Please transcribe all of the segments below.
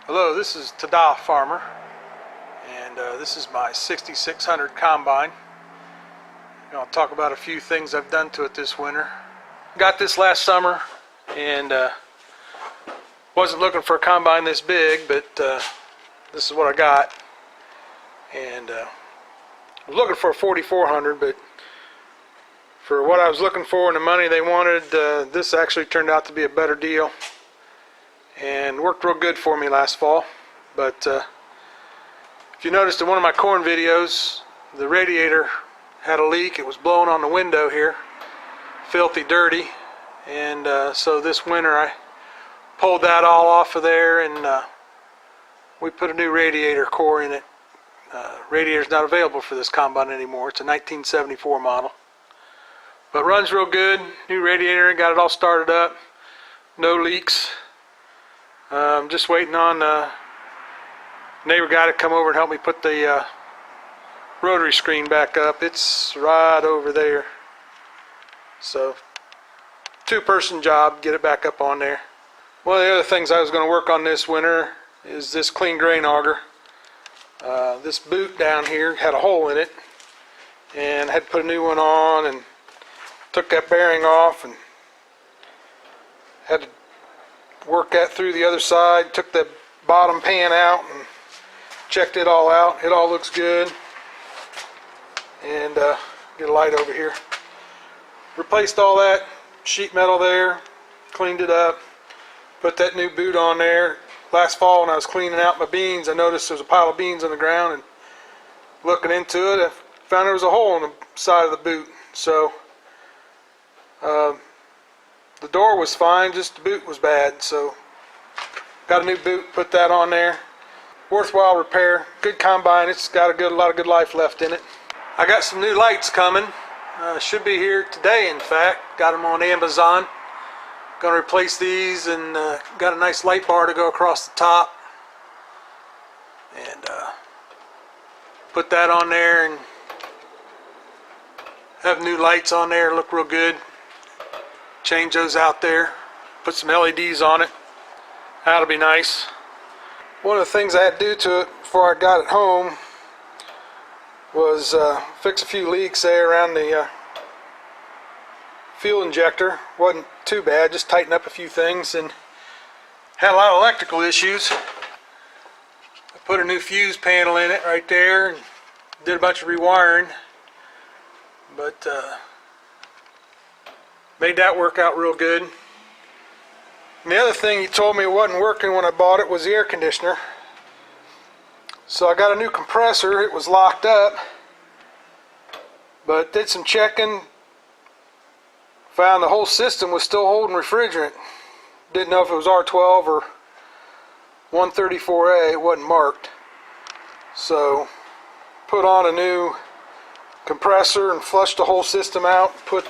Hello, this is TAH-DAH Farmer, and this is my 6600 combine. I'll talk about a few things I've done to it this winter. Got this last summer, and wasn't looking for a combine this big, but this is what I got. And I was looking for a 4400, but for what I was looking for and the money they wanted, this actually turned out to be a better deal. And worked real good for me last fall. But if you noticed in one of my corn videos, the radiator had a leak. It was blowing on the window here, filthy dirty, and so this winter I pulled that all off of there, and we put a new radiator core in it. Radiator's not available for this combine anymore. It's a 1974 model, but runs real good. New radiator, got it all started up, no leaks. Just waiting on neighbor guy to come over and help me put the rotary screen back up. It's right over there. So, two-person job, get it back up on there. One of the other things I was going to work on this winter is this clean grain auger. This boot down here had a hole in it, and I had to put a new one on, and took that bearing off, and had to work that through the other side. Took the bottom pan out and checked it all out. It all looks good. And get a light over here. Replaced all that sheet metal there, cleaned it up, put that new boot on there. Last fall when I was cleaning out my beans, I noticed there was a pile of beans on the ground, and looking into it, I found there was a hole in the side of the boot. So the door was fine, just the boot was bad, so got a new boot, put that on there. Worthwhile repair, good combine. It's got a lot of good life left in it. I got some new lights coming, should be here today in fact. Got them on Amazon. Gonna replace these, and got a nice light bar to go across the top, and put that on there and have new lights on there, look real good. Change those out there, put some LEDs on it. That'll be nice. One of the things I had to do to it before I got it home was fix a few leaks there around the fuel injector. Wasn't too bad, just tighten up a few things, and had a lot of electrical issues. I put a new fuse panel in it right there and did a bunch of rewiring, but made that work out real good. And the other thing he told me wasn't working when I bought it was the air conditioner. So I got a new compressor. It was locked up, but did some checking, found the whole system was still holding refrigerant. Didn't know if it was R12 or 134A. It wasn't marked. So put on a new compressor and flushed the whole system out. Put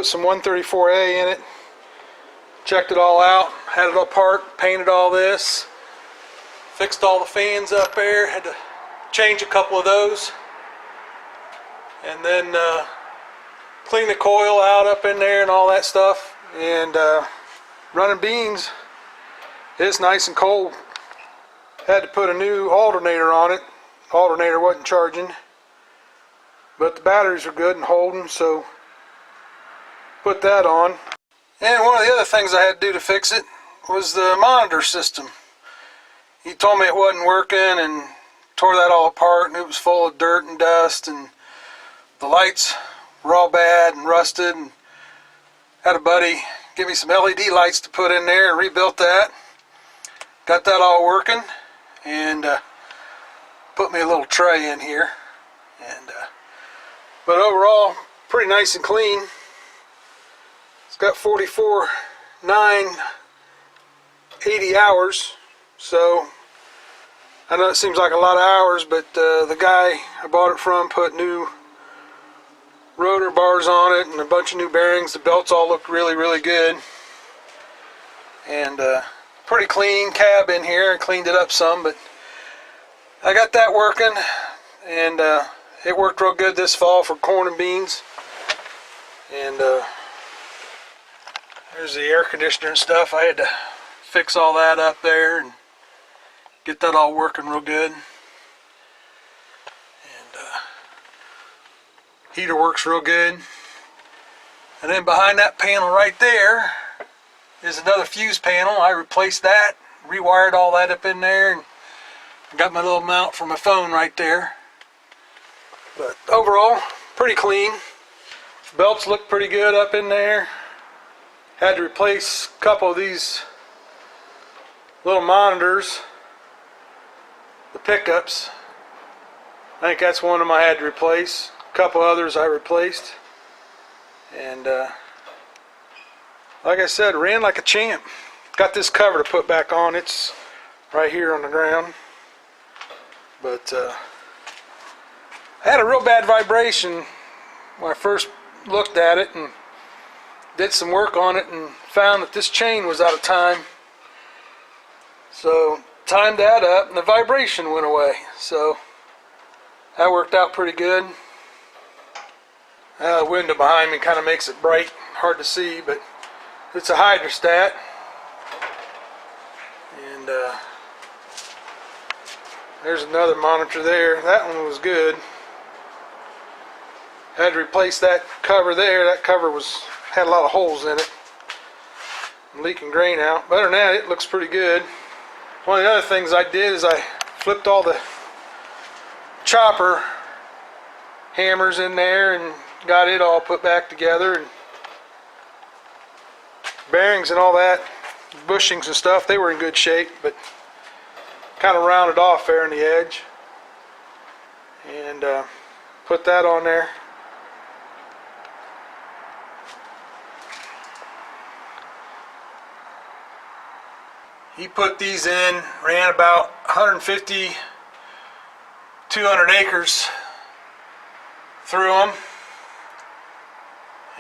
some 134A in it, checked it all out, had it all apart, painted all this, fixed all the fans up there, had to change a couple of those, and then clean the coil out up in there and all that stuff. And running beans, it's nice and cold. Had to put a new alternator on it. Alternator wasn't charging, but the batteries are good and holding, so put that on. And one of the other things I had to do to fix it was the monitor system. He told me it wasn't working and tore that all apart, and it was full of dirt and dust, and the lights were all bad and rusted, and had a buddy give me some LED lights to put in there and rebuilt that. Got that all working, and put me a little tray in here, and but overall pretty nice and clean. It's got 44,980 hours, so I know it seems like a lot of hours, but the guy I bought it from put new rotor bars on it and a bunch of new bearings. The belts all look really, really good, and pretty clean cab in here. I cleaned it up some, but I got that working, and it worked real good this fall for corn and beans. And there's the air conditioner and stuff. I had to fix all that up there and get that all working real good. And heater works real good. And then behind that panel right there is another fuse panel. I replaced that, rewired all that up in there, and I got my little mount for my phone right there. But overall, pretty clean. Belts look pretty good up in there. Had to replace a couple of these little monitors, the pickups. I think that's one of them I had to replace. A couple others I replaced. And like I said, ran like a champ. Got this cover to put back on. It's right here on the ground. But I had a real bad vibration when I first looked at it and did some work on it and found that this chain was out of time. So timed that up and the vibration went away. So that worked out pretty good. The window behind me kind of makes it bright, hard to see, but it's a hydrostat. And there's another monitor there. That one was good. Had to replace that cover there. That cover had a lot of holes in it, leaking grain out. But other than that, it looks pretty good. One of the other things I did is I flipped all the chopper hammers in there and got it all put back together, and bearings and all that, bushings and stuff, they were in good shape, but kind of rounded off there in the edge. And put that on there. He put these in, ran about 150, 200 acres through them,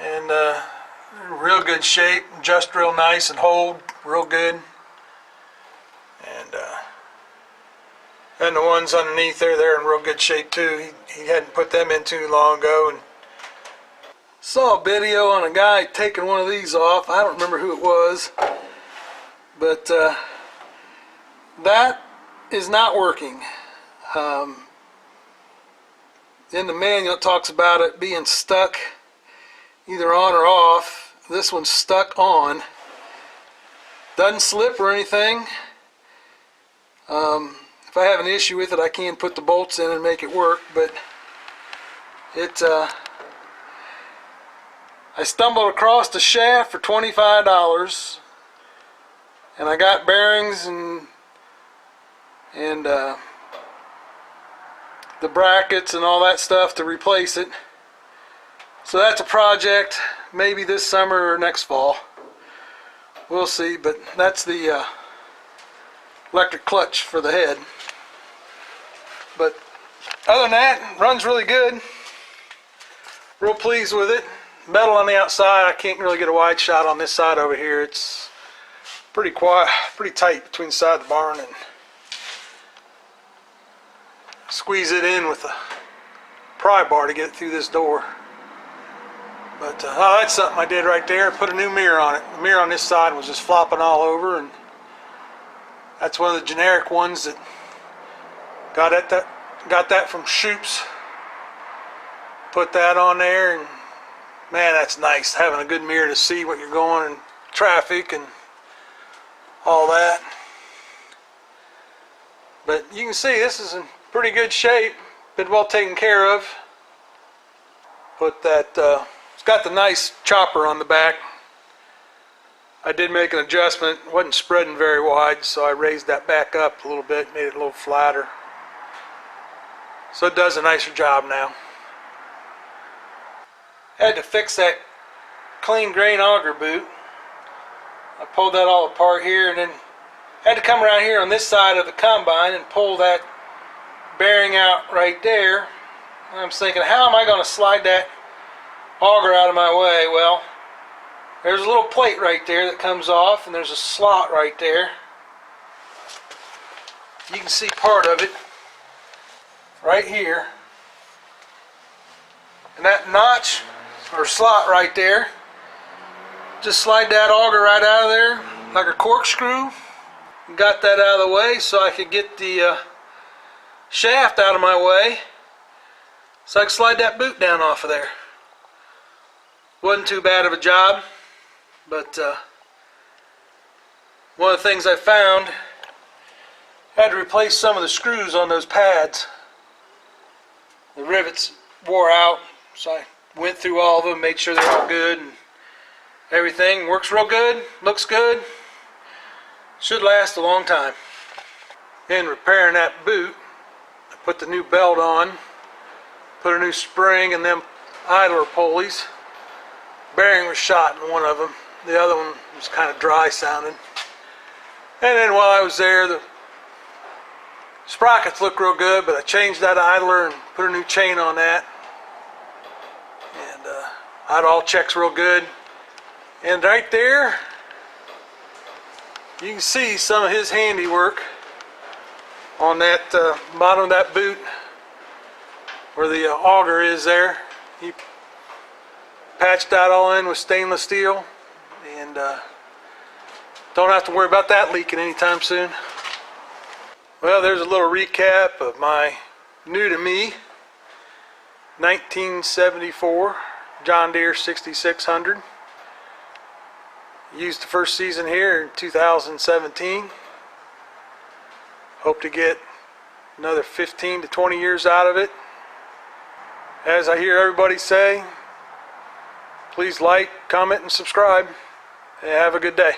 and real good shape, just real nice and hold real good. And the ones underneath there, they're in real good shape too. He hadn't put them in too long ago. And saw a video on a guy taking one of these off. I don't remember who it was, but that is not working. In the manual it talks about it being stuck either on or off. This one's stuck on. Doesn't slip or anything. If I have an issue with it, I can put the bolts in and make it work, but I stumbled across the shaft for $25, and I got bearings and the brackets and all that stuff to replace it. So that's a project, maybe this summer or next fall. We'll see, but that's the electric clutch for the head. But other than that, runs really good. Real pleased with it. Metal on the outside, I can't really get a wide shot on this side over here. It's pretty quiet, pretty tight between the side of the barn, and squeeze it in with a pry bar to get it through this door. But oh, that's something I did right there. Put a new mirror on it. The mirror on this side was just flopping all over, and that's one of the generic ones that got that from Shoop's. Put that on there, and man, that's nice having a good mirror to see what you're going in traffic and all that. But you can see this is in pretty good shape. Been well taken care of. Put that. It's got the nice chopper on the back. I did make an adjustment. It wasn't spreading very wide, so I raised that back up a little bit, made it a little flatter. So it does a nicer job now. Had to fix that clean grain auger boot. I pulled that all apart here, and then had to come around here on this side of the combine and pull that bearing out right there. And I'm thinking, how am I going to slide that auger out of my way? Well, there's a little plate right there that comes off, and there's a slot right there. You can see part of it right here. And that notch or slot right there, just slide that auger right out of there like a corkscrew, Got that out of the way so I could get the shaft out of my way so I could slide that boot down off of there. Wasn't too bad of a job, but one of the things I found, I had to replace some of the screws on those pads. The rivets wore out, so I went through all of them, made sure they're all good, and everything works real good, looks good, should last a long time. In repairing that boot, I put the new belt on, put a new spring and them idler pulleys. Bearing was shot in one of them. The other one was kind of dry sounding. And then while I was there, the sprockets looked real good, but I changed that idler and put a new chain on that. And that all checks real good. And right there, you can see some of his handiwork on that bottom of that boot where the auger is there. He patched that all in with stainless steel, and don't have to worry about that leaking anytime soon. Well, there's a little recap of my new to me 1974 John Deere 6600. Used the first season here in 2017. Hope to get another 15 to 20 years out of it. As I hear everybody say, please like, comment, and subscribe. And have a good day.